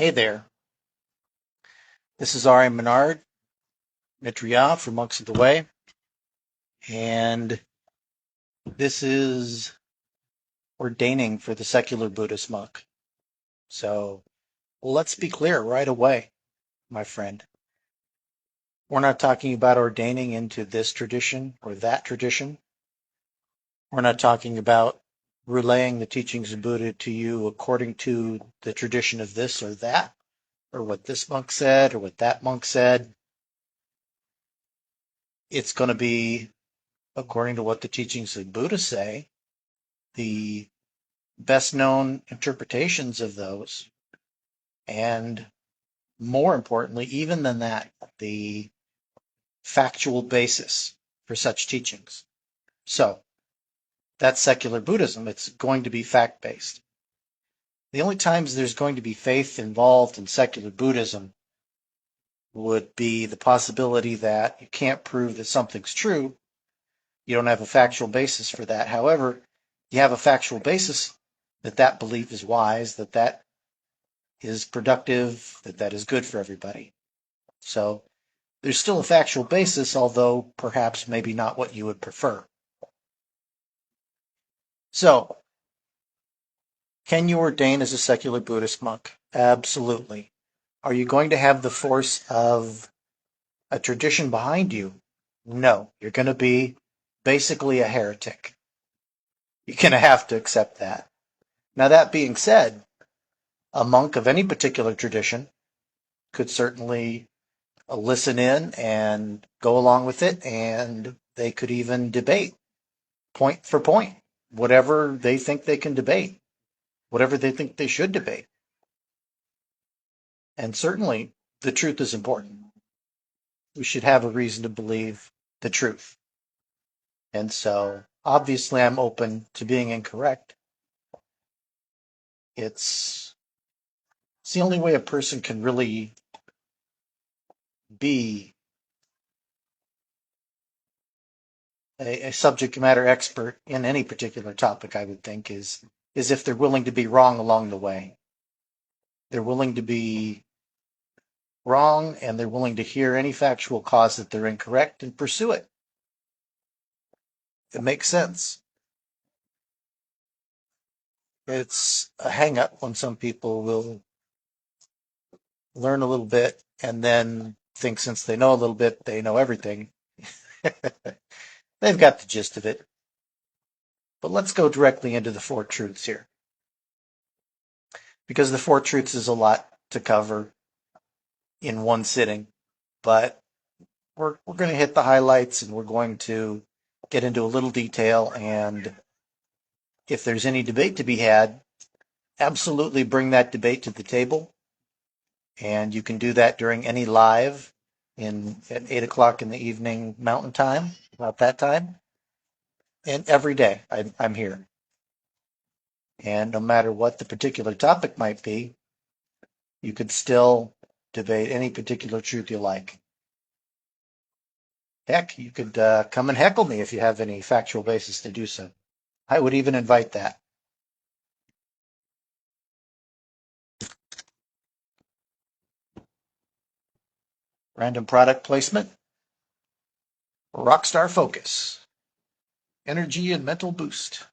Hey there, this is Ari Menard, Mitriya for Monks of the Way, and this is ordaining for the secular Buddhist monk. So let's be clear right away, my friend. We're not talking about ordaining into this tradition or that tradition. We're not talking about relaying the teachings of Buddha to you according to the tradition of this or that, or what this monk said or what that monk said. It's going to be according to what the teachings of Buddha say, the best known interpretations of those, and more importantly, even than that, the factual basis for such teachings. So that's secular Buddhism. It's going to be fact based. The only times there's going to be faith involved in secular Buddhism would be the possibility that you can't prove that something's true. You don't have a factual basis for that. However, you have a factual basis that that belief is wise, that that is productive, that that is good for everybody. So there's still a factual basis, although perhaps maybe not what you would prefer. So, can you ordain as a secular Buddhist monk? Absolutely. Are you going to have the force of a tradition behind you? No. You're going to be basically a heretic. You're going to have to accept that. Now, that being said, a monk of any particular tradition could certainly listen in and go along with it, and they could even debate point for point, whatever they think they can debate, whatever they think they should debate. And certainly the truth is important. We should have a reason to believe the truth. And so obviously I'm open to being incorrect. It's the only way a person can really be a subject matter expert in any particular topic, I would think, is if they're willing to be wrong along the way. They're willing to be wrong, and they're willing to hear any factual cause that they're incorrect and pursue it. It makes sense. It's a hang up when some people will learn a little bit and then think since they know a little bit, they know everything. They've got the gist of it. But let's go directly into the Four Truths here, because the Four Truths is a lot to cover in one sitting. But we're going to hit the highlights, and we're going to get into a little detail. And if there's any debate to be had, absolutely bring that debate to the table. And you can do that during any live at 8 o'clock in the evening Mountain Time, about that time. And every day I'm here. And no matter what the particular topic might be, you could still debate any particular truth you like. Heck, you could come and heckle me if you have any factual basis to do so. I would even invite that. Random product placement, Rockstar Focus, energy and mental boost.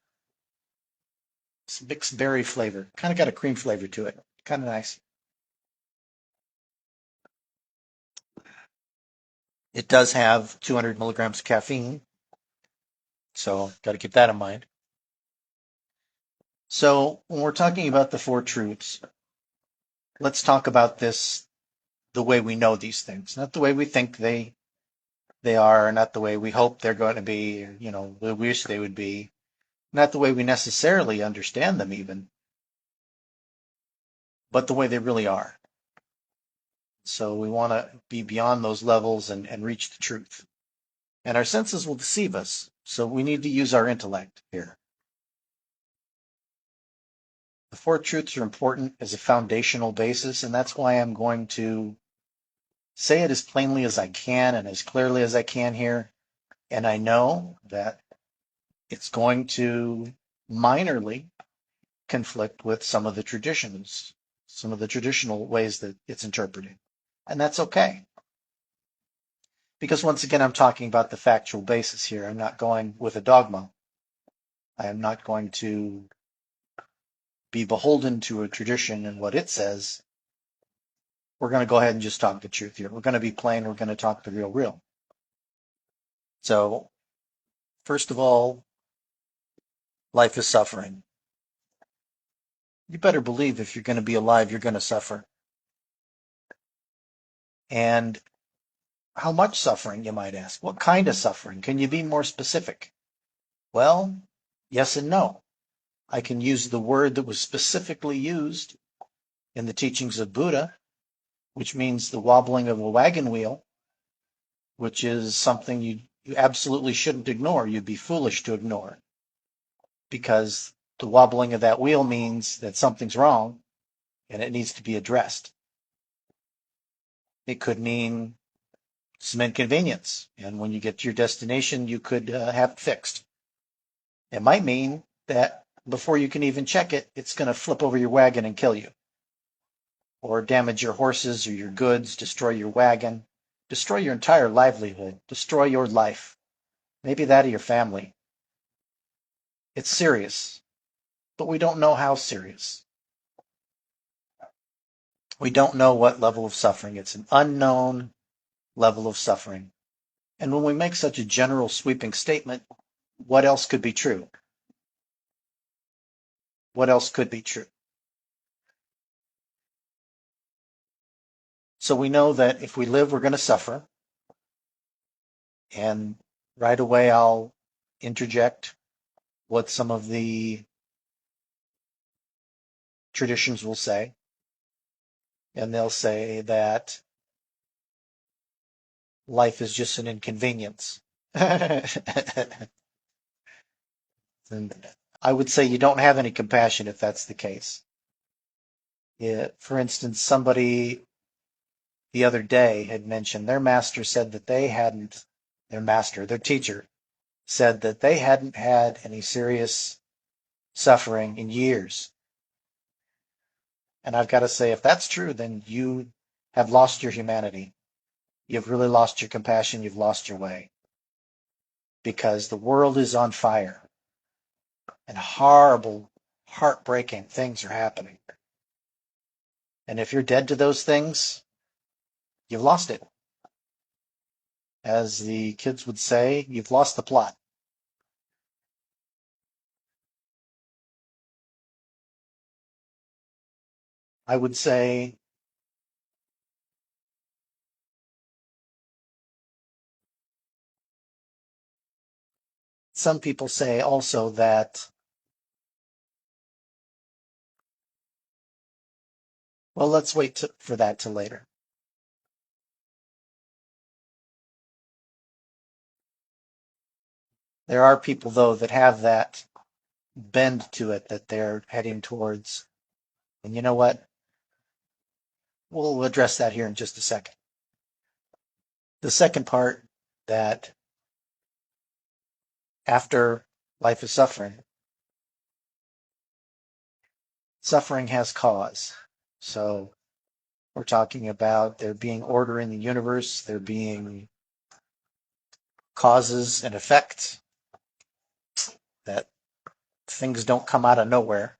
It's mixed berry flavor. Kind of got a cream flavor to it. Kind of nice. It does have 200 milligrams of caffeine, so got to keep that in mind. So when we're talking about the Four Truths, let's talk about this the way we know these things, not the way we think they are, not the way we hope they're going to be, we wish they would be, not the way we necessarily understand them even, but the way they really are. So we want to be beyond those levels and reach the truth. And our senses will deceive us, so we need to use our intellect here. The Four Truths are important as a foundational basis, and that's why I'm going to say it as plainly as I can and as clearly as I can here. And I know that it's going to minorly conflict with some of the traditions, some of the traditional ways that it's interpreted. And that's okay. Because once again, I'm talking about the factual basis here. I'm not going with a dogma. I am not going to be beholden to a tradition and what it says. We're going to go ahead and just talk the truth here. We're going to be plain. We're going to talk the real. So, first of all, life is suffering. You better believe if you're going to be alive, you're going to suffer. And how much suffering, you might ask? What kind of suffering? Can you be more specific? Well, yes and no. I can use the word that was specifically used in the teachings of Buddha, which means the wobbling of a wagon wheel, which is something you absolutely shouldn't ignore. You'd be foolish to ignore, because the wobbling of that wheel means that something's wrong and it needs to be addressed. It could mean some inconvenience, and when you get to your destination, you could have it fixed. It might mean that before you can even check it, it's going to flip over your wagon and kill you, or damage your horses or your goods, destroy your wagon, destroy your entire livelihood, destroy your life, maybe that of your family. It's serious, but we don't know how serious. We don't know what level of suffering. It's an unknown level of suffering. And when we make such a general sweeping statement, what else could be true? What else could be true? So we know that if we live, we're going to suffer. And right away, I'll interject what some of the traditions will say. And they'll say that life is just an inconvenience. And I would say you don't have any compassion if that's the case. Yeah, for instance, somebody the other day had mentioned their master said that they hadn't, their teacher, said that they hadn't had any serious suffering in years. And I've got to say, if that's true, then you have lost your humanity. You've really lost your compassion. You've lost your way. Because the world is on fire. And horrible, heartbreaking things are happening. And if you're dead to those things, you've lost it. As the kids would say, you've lost the plot. I would say some people say also that, well, let's wait for that till later. There are people, though, that have that bend to it that they're heading towards. And you know what? We'll address that here in just a second. The second part, that after life is suffering, suffering has cause. So we're talking about there being order in the universe, there being causes and effects, that things don't come out of nowhere,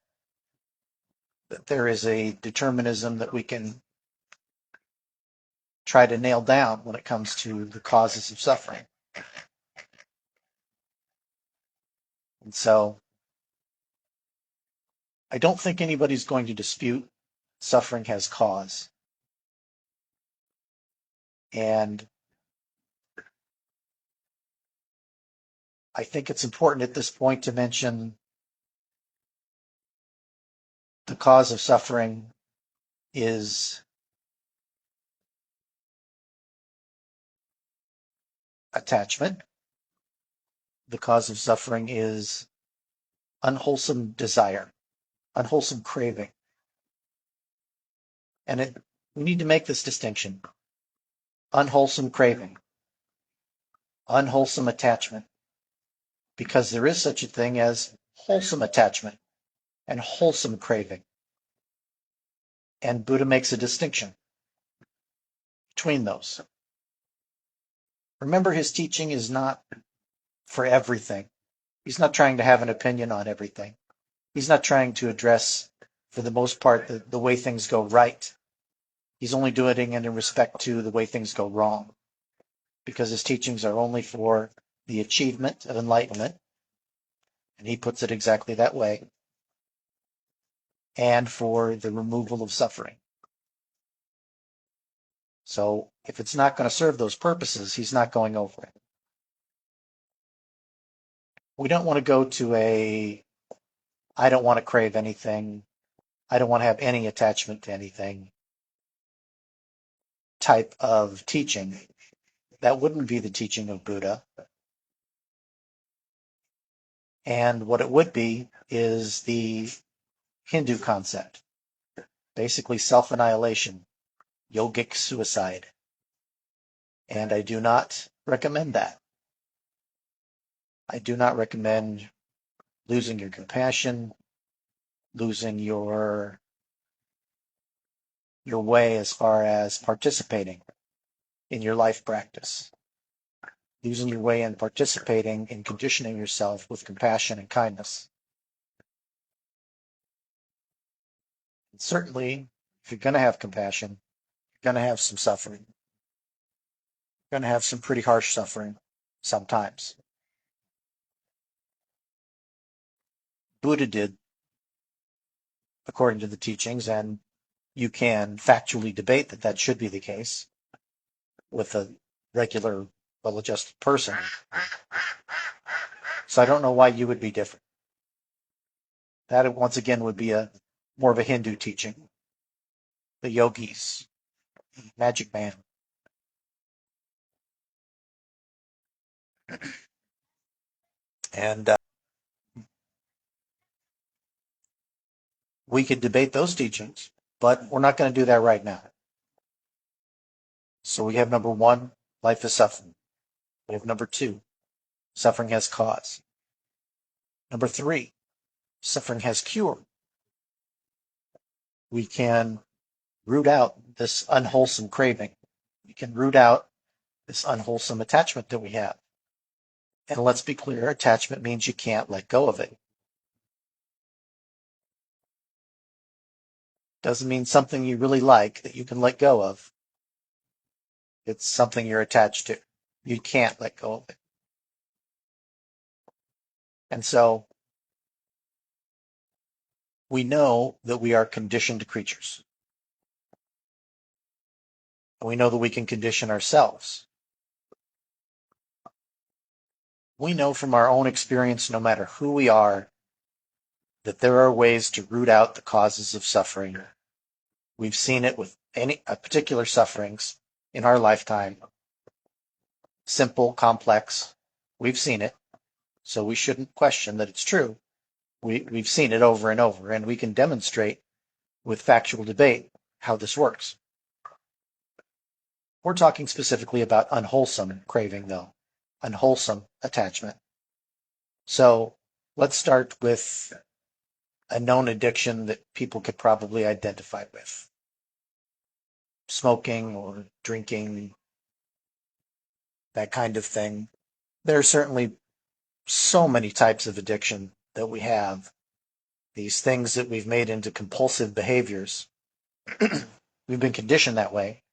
that there is a determinism that we can try to nail down when it comes to the causes of suffering. And so I don't think anybody's going to dispute suffering has cause. And I think it's important at this point to mention the cause of suffering is attachment. The cause of suffering is unwholesome desire, unwholesome craving. And we need to make this distinction. Unwholesome craving, unwholesome attachment, because there is such a thing as wholesome attachment and wholesome craving. And Buddha makes a distinction between those. Remember, his teaching is not for everything. He's not trying to have an opinion on everything. He's not trying to address, for the most part, the way things go right. He's only doing it in respect to the way things go wrong, because his teachings are only for the achievement of enlightenment, and he puts it exactly that way, and for the removal of suffering. So if it's not going to serve those purposes, he's not going over it. We don't want to go to I don't want to crave anything, I don't want to have any attachment to anything type of teaching. That wouldn't be the teaching of Buddha. And what it would be is the Hindu concept, basically self-annihilation, yogic suicide. And I do not recommend that. I do not recommend losing your compassion, losing your way as far as participating in your life practice, losing your way in participating in conditioning yourself with compassion and kindness. And certainly, if you're going to have compassion, you're going to have some suffering. You're going to have some pretty harsh suffering sometimes. Buddha did, according to the teachings, and you can factually debate that that should be the case with a regular, well-adjusted person. So I don't know why you would be different. That, once again, would be more of a Hindu teaching. The yogis, the magic man. And we could debate those teachings, but we're not going to do that right now. So we have number 1, life is suffering. We have number 2, suffering has cause. Number 3, suffering has cure. We can root out this unwholesome craving. We can root out this unwholesome attachment that we have. And let's be clear, attachment means you can't let go of it. Doesn't mean something you really like that you can let go of. It's something you're attached to. You can't let go of it. And so we know that we are conditioned creatures. And we know that we can condition ourselves. We know from our own experience, no matter who we are, that there are ways to root out the causes of suffering. We've seen it with any particular sufferings in our lifetime. Simple, complex. We've seen it. So we shouldn't question that it's true. We've seen it over and over, and we can demonstrate with factual debate how this works. We're talking specifically about unwholesome craving, though, unwholesome attachment. So let's start with a known addiction that people could probably identify with. Smoking or drinking, that kind of thing. There are certainly so many types of addiction that we have. These things that we've made into compulsive behaviors. We've been conditioned that way.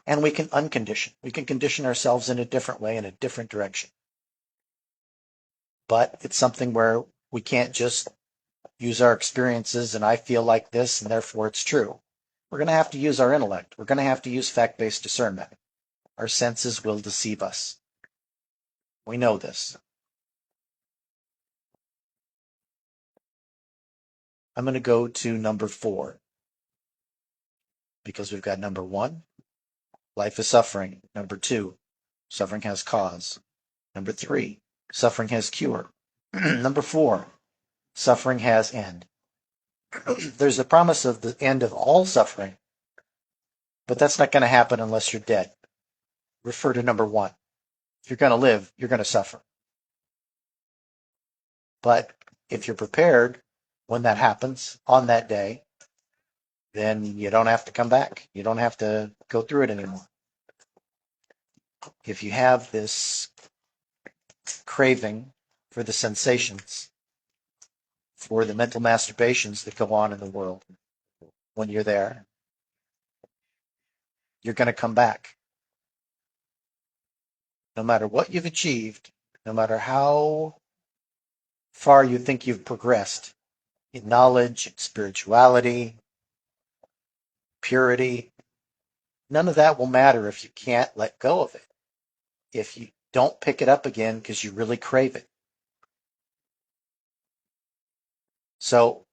And we can uncondition. We can condition ourselves in a different way, in a different direction. But it's something where we can't just use our experiences and I feel like this and therefore it's true. We're going to have to use our intellect. We're going to have to use fact-based discernment. Our senses will deceive us. We know this. I'm going to go to number 4 because we've got number 1, life is suffering. Number 2, suffering has cause. Number 3, suffering has cure. Number 4, suffering has end. There's a promise of the end of all suffering, but that's not going to happen unless you're dead. Refer to number 1. If you're going to live, you're going to suffer. But if you're prepared when that happens on that day, then you don't have to come back. You don't have to go through it anymore. If you have this craving for the sensations, for the mental masturbations that go on in the world, when you're there, you're going to come back. No matter what you've achieved, no matter how far you think you've progressed in knowledge, spirituality, purity, none of that will matter if you can't let go of it. If you don't pick it up again because you really crave it. So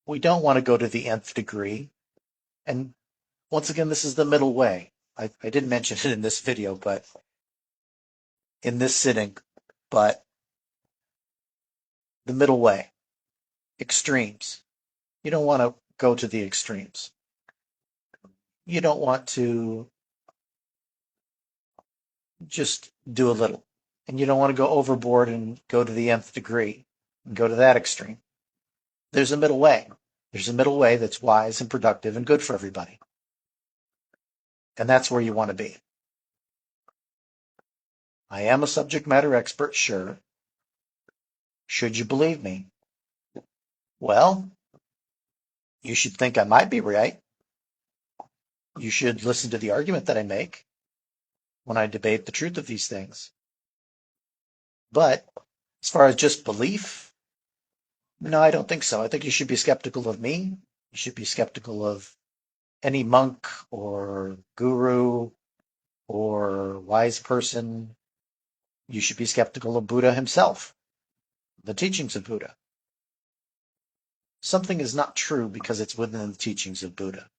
we don't want to go to the nth degree. And once again, this is the middle way. I didn't mention it in this video, but in this sitting, but the middle way, extremes. You don't want to go to the extremes. You don't want to just do a little. And you don't want to go overboard and go to the nth degree and go to that extreme. There's a middle way. There's a middle way that's wise and productive and good for everybody. And that's where you want to be. I am a subject matter expert, sure. Should you believe me? Well, you should think I might be right. You should listen to the argument that I make when I debate the truth of these things. But as far as just belief, no, I don't think so. I think you should be skeptical of me. You should be skeptical of any monk or guru or wise person. You should be skeptical of Buddha himself, the teachings of Buddha. Something is not true because it's within the teachings of Buddha.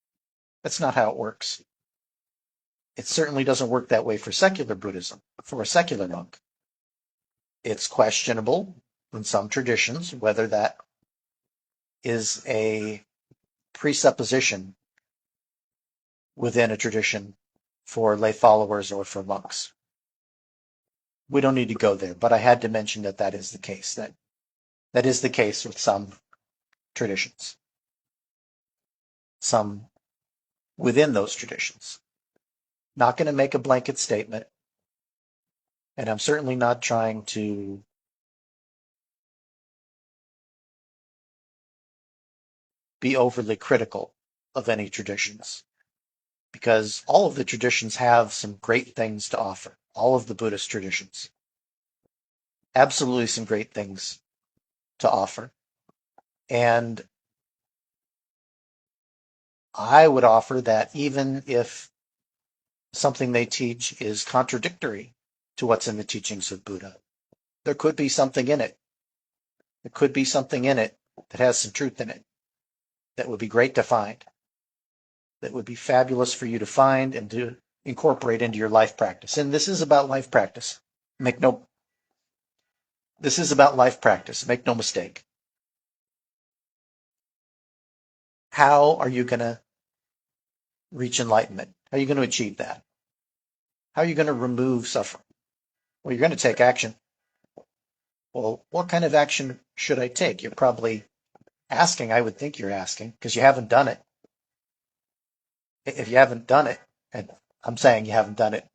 That's not how it works. It certainly doesn't work that way for secular Buddhism, for a secular monk. It's questionable in some traditions whether that is a presupposition within a tradition for lay followers or for monks. We don't need to go there, but I had to mention that that is the case. That is the case with some traditions. Some within those traditions. Not going to make a blanket statement, and I'm certainly not trying to be overly critical of any traditions, because all of the traditions have some great things to offer. All of the Buddhist traditions. Absolutely some great things to offer. And I would offer that even if something they teach is contradictory to what's in the teachings of Buddha, there could be something in it. There could be something in it that has some truth in it that would be great to find, that would be fabulous for you to find and to incorporate into your life practice. And this is about life practice. This is about life practice. Make no mistake. How are you going to reach enlightenment? How are you going to achieve that? How are you going to remove suffering? Well, you're going to take action. Well, what kind of action should I take? You're probably asking, I would think you're asking, because you haven't done it. If you haven't done it, and I'm saying you haven't done it,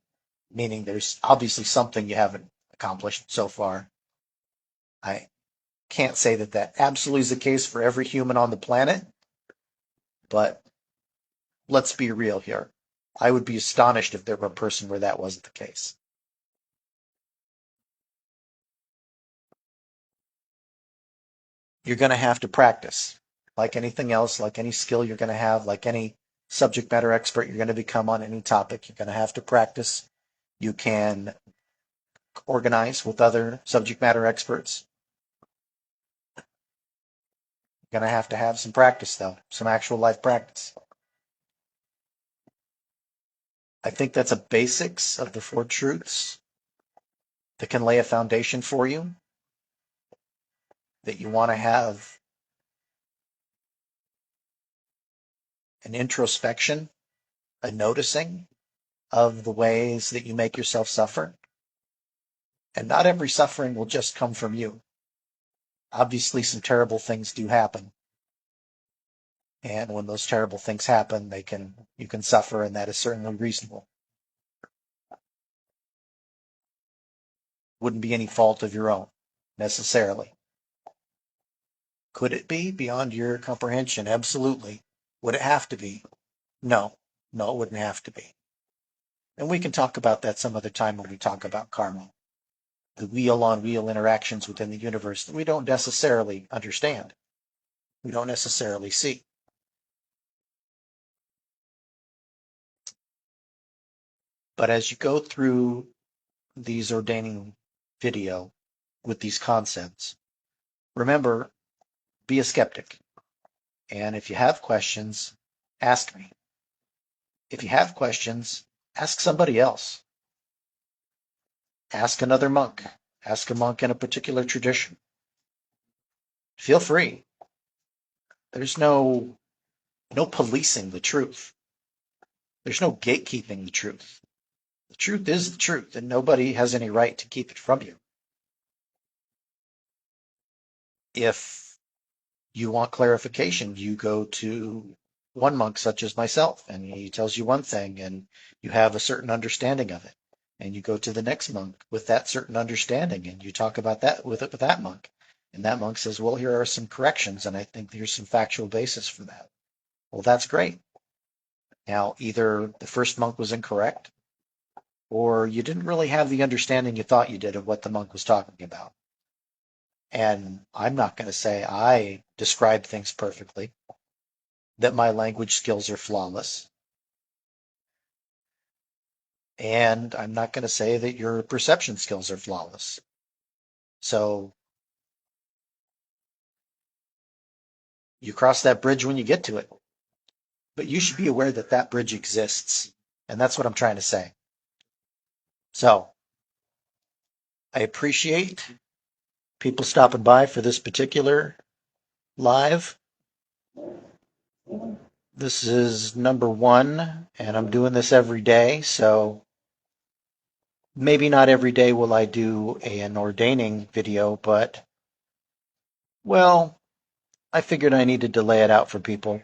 meaning there's obviously something you haven't accomplished so far. I can't say that that absolutely is the case for every human on the planet, but let's be real here. I would be astonished if there were a person where that wasn't the case. You're going to have to practice. Like anything else, like any skill you're going to have, like any subject matter expert you're going to become on any topic, you're going to have to practice. You can organize with other subject matter experts. You're going to have some practice, though, some actual life practice. I think that's a basics of the Four Truths that can lay a foundation for you, that you want to have an introspection, a noticing of the ways that you make yourself suffer. And not every suffering will just come from you. Obviously, some terrible things do happen. And when those terrible things happen, you can suffer, and that is certainly reasonable. Wouldn't be any fault of your own, necessarily. Could it be beyond your comprehension? Absolutely. Would it have to be? No. No, it wouldn't have to be. And we can talk about that some other time when we talk about karma. The wheel-on-wheel interactions within the universe that we don't necessarily understand. We don't necessarily see. But as you go through these ordaining video with these concepts, remember, be a skeptic. And if you have questions, ask me. If you have questions, ask somebody else. Ask another monk. Ask a monk in a particular tradition. Feel free. There's no policing the truth. There's no gatekeeping the truth. The truth is the truth, and nobody has any right to keep it from you. If you want clarification, you go to one monk such as myself, and he tells you one thing, and you have a certain understanding of it. And you go to the next monk with that certain understanding, and you talk about that with that monk. And that monk says, well, here are some corrections, and I think there's some factual basis for that. Well, that's great. Now, either the first monk was incorrect, or you didn't really have the understanding you thought you did of what the monk was talking about. And I'm not going to say I describe things perfectly, that my language skills are flawless. And I'm not going to say that your perception skills are flawless. So you cross that bridge when you get to it. But you should be aware that that bridge exists. And that's what I'm trying to say. So I appreciate people stopping by for this particular live. This is number 1, and I'm doing this every day. So maybe not every day will I do an ordaining video, but, well, I figured I needed to lay it out for people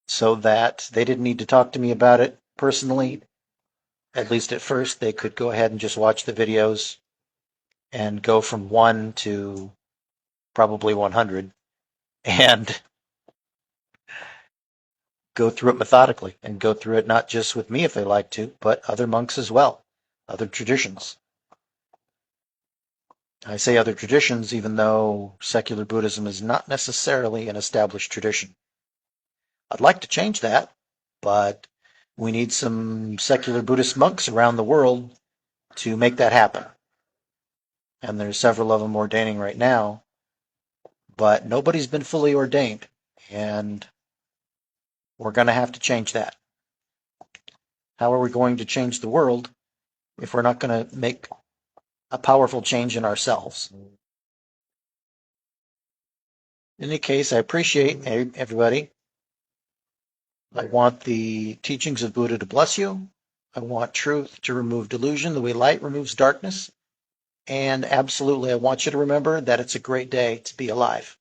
so that they didn't need to talk to me about it personally. At least at first, they could go ahead and just watch the videos and go from 1 to probably 100 and go through it methodically and go through it not just with me if they like to, but other monks as well, other traditions. I say other traditions even though secular Buddhism is not necessarily an established tradition. I'd like to change that, but we need some secular Buddhist monks around the world to make that happen. And there's several of them ordaining right now, but nobody's been fully ordained, and we're going to have to change that. How are we going to change the world if we're not going to make a powerful change in ourselves? In any case, I appreciate everybody. I want the teachings of Buddha to bless you. I want truth to remove delusion the way light removes darkness. And absolutely, I want you to remember that it's a great day to be alive.